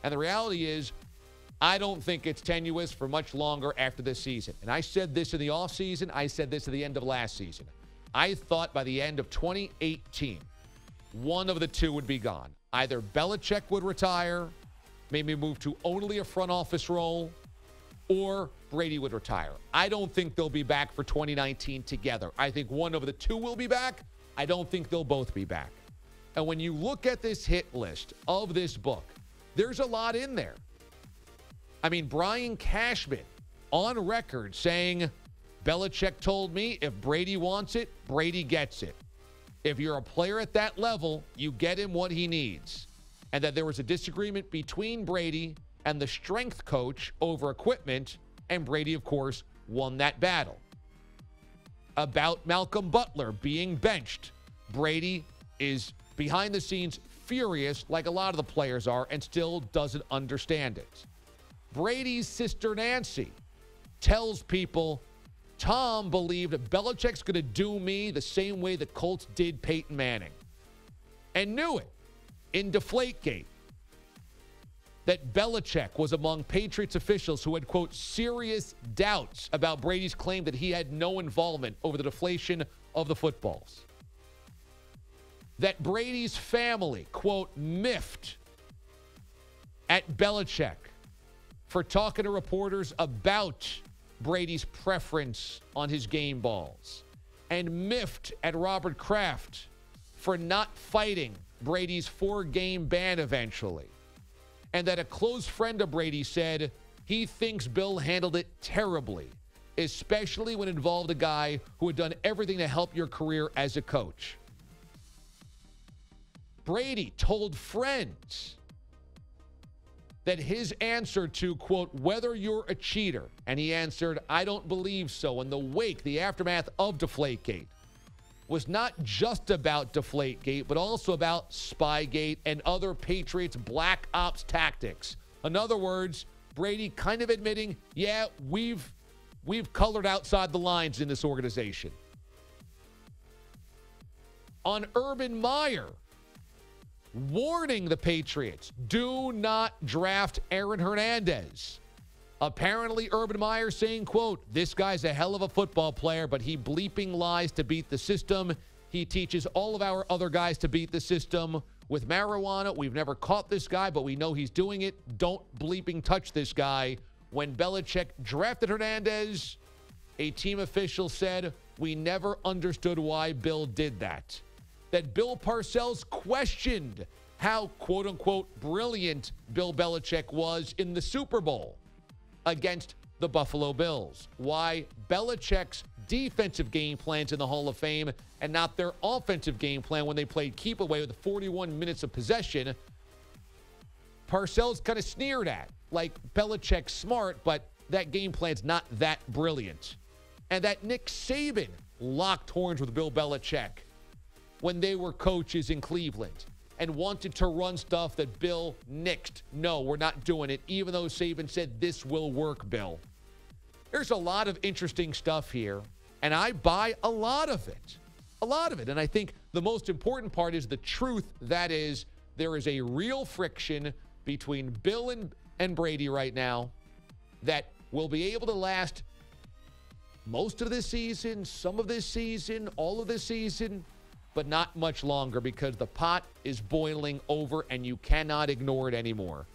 And the reality is, I don't think it's tenuous for much longer after this season. And I said this in the offseason. I said this at the end of last season. I thought by the end of 2018, one of the two would be gone. Either Belichick would retire, maybe move to only a front office role, or Brady would retire. I don't think they'll be back for 2019 together. I think one of the two will be back. I don't think they'll both be back. And when you look at this hit list of this book, there's a lot in there. I mean, Brian Cashman on record saying, Belichick told me if Brady wants it, Brady gets it. If you're a player at that level, you get him what he needs. And that there was a disagreement between Brady and the strength coach over equipment, and Brady, of course, won that battle. About Malcolm Butler being benched, Brady is behind the scenes furious, like a lot of the players are, and still doesn't understand it. Brady's sister Nancy tells people, Tom believed Belichick's going to do me the same way the Colts did Peyton Manning. And knew it in Deflategate that Belichick was among Patriots officials who had, quote, serious doubts about Brady's claim that he had no involvement over the deflation of the footballs. That Brady's family, quote, miffed at Belichick for talking to reporters about Brady's preference on his game balls, and miffed at Robert Kraft for not fighting Brady's 4-game ban eventually. And that a close friend of Brady said he thinks Bill handled it terribly, especially when it involved a guy who had done everything to help your career as a coach. Brady told friends that his answer to, quote, whether you're a cheater, and he answered, I don't believe so, in the wake, the aftermath of Deflategate, was not just about Deflategate, but also about Spygate and other Patriots black ops tactics. In other words, Brady kind of admitting, yeah, we've colored outside the lines in this organization. On Urban Meyer, warning the Patriots, do not draft Aaron Hernandez. Apparently, Urban Meyer saying, quote, this guy's a hell of a football player, but he bleeping lies to beat the system. He teaches all of our other guys to beat the system with marijuana. We've never caught this guy, but we know he's doing it. Don't bleeping touch this guy. When Belichick drafted Hernandez, a team official said, we never understood why Bill did that. That Bill Parcells questioned how, quote-unquote, brilliant Bill Belichick was in the Super Bowl against the Buffalo Bills. Why Belichick's defensive game plans in the Hall of Fame and not their offensive game plan when they played keep away with 41 minutes of possession, Parcells kind of sneered at. Like, Belichick's smart, but that game plan's not that brilliant. And that Nick Saban locked horns with Bill Belichick when they were coaches in Cleveland and wanted to run stuff that Bill nixed. No, we're not doing it, even though Saban said this will work, Bill. There's a lot of interesting stuff here, and I buy a lot of it. A lot of it. And I think the most important part is the truth. That is, there is a real friction between Bill and Brady right now that will be able to last most of this season, some of this season, all of this season, but not much longer because the pot is boiling over and you cannot ignore it anymore.